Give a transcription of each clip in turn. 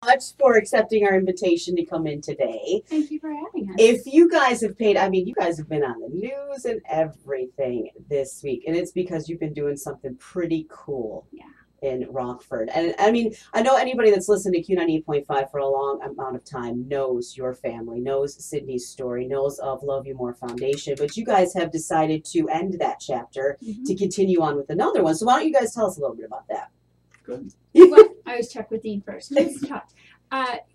Much for accepting our invitation to come in today. Thank you for having us. If you guys have paid, I mean, you guys have been on the news and everything this week, and it's because you've been doing something pretty cool. Yeah. In Rockford. And I mean, I know anybody that's listened to Q98.5 for a long amount of time knows your family, knows Sydney's story, knows of Love You More Foundation, but you guys have decided to end that chapter to continue on with another one. So why don't you guys tell us a little bit about that? Good. Well, I always check with Dean first.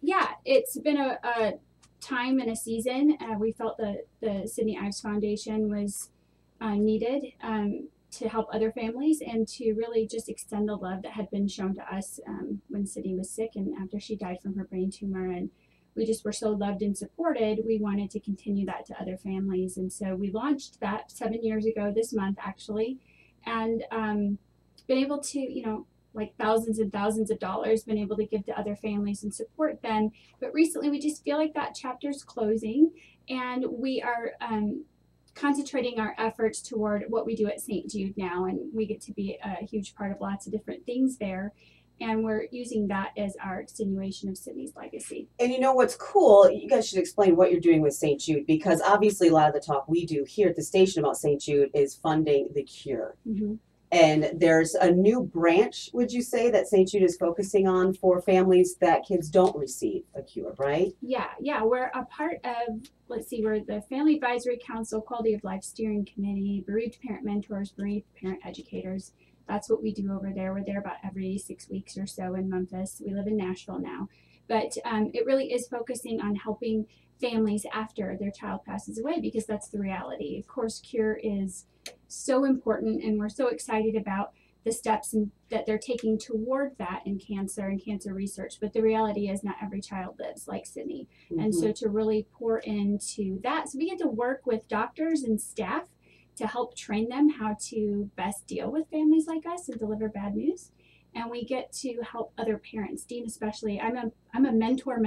Yeah, it's been a time and a season. We felt that the Sydney Ives Foundation was needed to help other families and to really just extend the love that had been shown to us when Sydney was sick and after she died from her brain tumor. And we just were so loved and supported. We wanted to continue that to other families. And so we launched that 7 years ago this month, actually, and been able to, you know, like thousands and thousands of dollars, been able to give to other families and support them. But recently we just feel like that chapter's closing, and we are concentrating our efforts toward what we do at St. Jude now, and we get to be a huge part of lots of different things there. And we're using that as our continuation of Sydney's legacy. And you know what's cool? You guys should explain what you're doing with St. Jude, because obviously a lot of the talk we do here at the station about St. Jude is funding the cure. And there's a new branch, would you say, that St. Jude is focusing on for families that kids don't receive a cure, right? Yeah. We're a part of, let's see, we're the Family Advisory Council, Quality of Life Steering Committee, Bereaved Parent Mentors, Bereaved Parent Educators. That's what we do over there. We're there about every 6 weeks or so in Memphis. We live in Nashville now. But it really is focusing on helping families after their child passes away, because that's the reality. Of course, cure is so important, and we're so excited about the steps that they're taking toward that in cancer and cancer research. But the reality is not every child lives like Sydney. And so to really pour into that, so we get to work with doctors and staff to help train them how to best deal with families like us and deliver bad news. And we get to help other parents. Dean especially, I'm a mentor.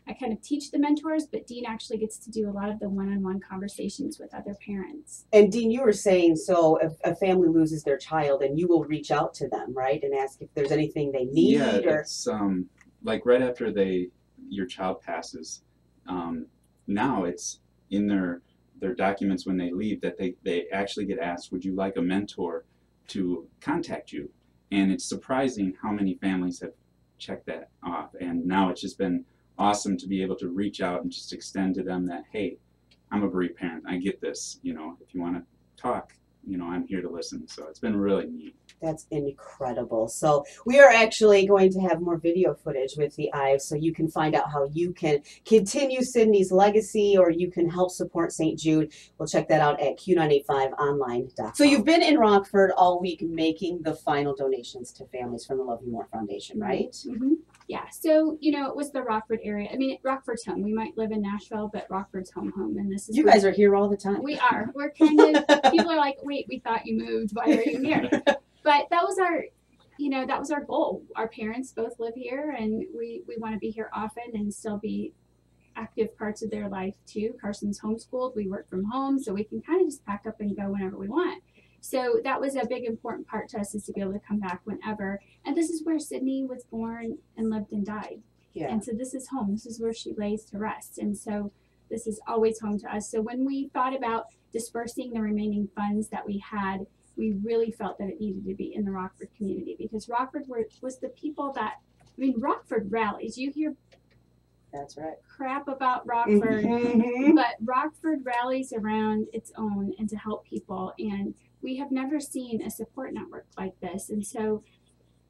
I kind of teach the mentors, but Dean actually gets to do a lot of the one-on-one conversations with other parents. And Dean, you were saying, so if a family loses their child, and you will reach out to them, right, and ask if there's anything they need? Yeah, it's like right after your child passes, now it's in their documents when they leave that they actually get asked, would you like a mentor to contact you? And it's surprising how many families have checked that off. And now it's just been awesome to be able to reach out and just extend to them that, hey, I'm a bereaved parent. I get this. You know, if you want to talk, you know, I'm here to listen. So it's been really neat. That's incredible. So we are actually going to have more video footage with the Ives, so you can find out how you can continue Sydney's legacy, or you can help support St. Jude. We'll check that out at q985online.com. So you've been in Rockford all week making the final donations to families from the Love You More Foundation, right? Yeah, so, you know, it was the Rockford area. I mean, Rockford's home. We might live in Nashville, but Rockford's home. And this is... You guys are here all the time. We are. We're kind of... People are like, wait, we thought you moved. Why are you here? But that was our, you know, that was our goal. Our parents both live here, and we want to be here often and still be active parts of their life too. Carson's homeschooled. We work from home, so we can kind of just pack up and go whenever we want. So that was a big important part to us, is to be able to come back whenever. And this is where Sydney was born and lived and died. Yeah. And so this is home. This is where she lays to rest. And so this is always home to us. So when we thought about dispersing the remaining funds that we had, we really felt that it needed to be in the Rockford community, because Rockford was the people that, I mean, Rockford rallies. You hear That's right. crap about Rockford, but Rockford rallies around its own and to help people. And we have never seen a support network like this. And so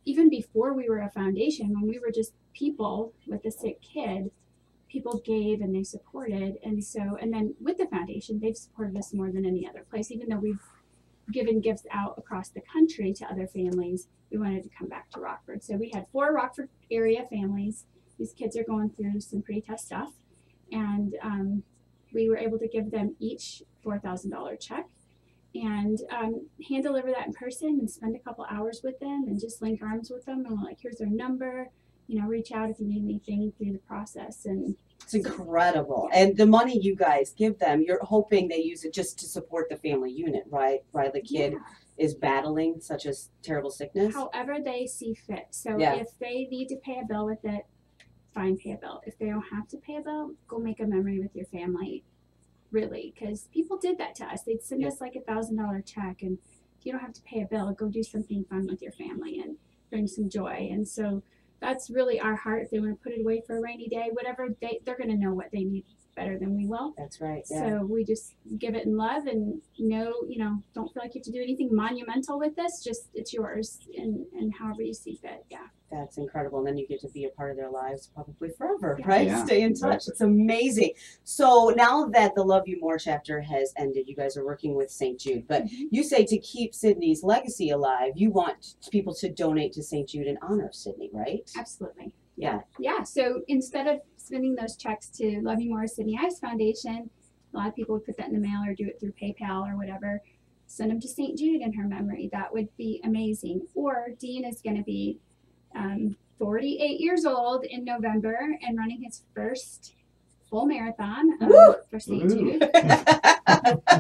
even before we were a foundation, when we were just people with a sick kid, people gave and they supported. And so, and then with the foundation, they've supported us more than any other place. Even though we've given gifts out across the country to other families, we wanted to come back to Rockford. So we had 4 Rockford area families. These kids are going through some pretty tough stuff. And we were able to give them each $4,000 check and hand deliver that in person and spend a couple hours with them and just link arms with them. And we're like, here's their number, you know, reach out if you need anything through the process. And it's incredible. And the money you guys give them, you're hoping they use it just to support the family unit, right? Right, the kid is battling such a terrible sickness. However they see fit. So Yeah. if they need to pay a bill with it, fine, pay a bill. If they don't have to pay a bill, go make a memory with your family, really, because people did that to us. They'd send us like $1,000 check, and if you don't have to pay a bill, go do something fun with your family and bring some joy. And so that's really our heart. If they want to put it away for a rainy day, whatever, they're going to know what they need better than we will. That's right. Yeah. So we just give it in love, and don't feel like you have to do anything monumental with this. Just it's yours, and however you see fit. Yeah. That's incredible. And then you get to be a part of their lives probably forever, Yeah. right? Yeah, Stay in touch. exactly. It's amazing. So now that the Love You More chapter has ended, you guys are working with St. Jude. But you say to keep Sydney's legacy alive, you want people to donate to St. Jude in honor of Sydney, right? Absolutely. Yeah. Yeah. So instead of sending those checks to Love You More Sydney Ives Foundation, a lot of people would put that in the mail or do it through PayPal or whatever. Send them to St. Jude in her memory. That would be amazing. Or Dean is going to be 48 years old in November and running his first full marathon for St. Woo. Jude.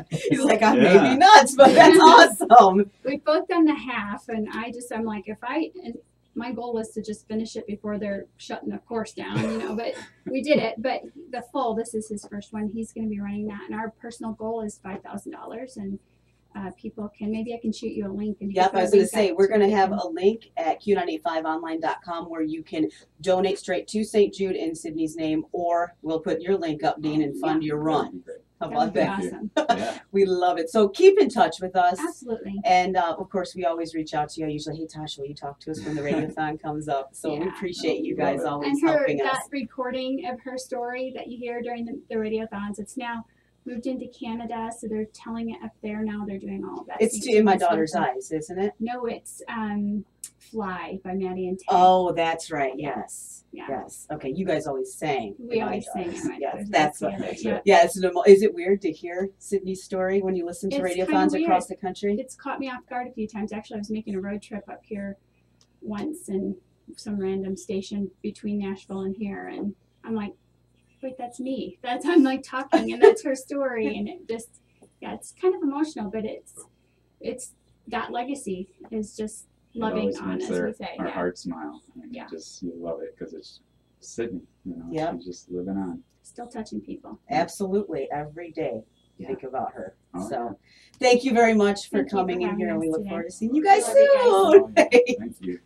He's like, I Yeah. may be nuts, but that's awesome. We've both done the half, and I'm like, and my goal was to just finish it before they're shutting the course down, but we did it. But the full, this is his first one. He's going to be running that, and our personal goal is $5,000, and people maybe I can shoot you a link. And you Yep, can I was put a going to link say, up we're to going to it. have a link at q985online.com where you can donate straight to St. Jude in Sydney's name, or we'll put your link up, Dean, and fund your run. That'd be great. How That about would be that? awesome. Yeah. We love it. So keep in touch with us. Absolutely. And of course, we always reach out to you. I usually, hey, Tasha, will you talk to us when the radiothon comes up? So we Yeah. appreciate you Love guys it. always And her helping that us. recording of her story that you hear during the radiothons, it's now moved into Canada, so they're telling it up there now. They're doing all of that. It's St. in my Jude's daughter's local. eyes, isn't it? No, it's Fly by Maddie and Tay. Oh, that's right. Yeah. Yes. Yeah. Yes. Okay. You guys always sang. We in My always sing Daughter's. it. My Yes, daughter's that's eyes what. together. That's Yeah. it. Yeah. Is it weird to hear Sydney's story when you listen to It's kinda radiothons weird. across the country? It's caught me off guard a few times. Actually, I was making a road trip up here once in some random station between Nashville and here, and I'm like, wait, that's me. I'm like talking, and that's her story, and it just, it's kind of emotional, but it's that legacy is just It loving always on, makes as we say. our Yeah. heart smile. And Yeah. you love it because it's Sydney, Yep. she's just living on. Still touching people. Absolutely. Every day. Yeah. Think about her. Oh, So thank you very much for Thank you for coming in having here, and us we look today. forward to seeing you guys Love you guys. soon. Oh, yeah. Thank you.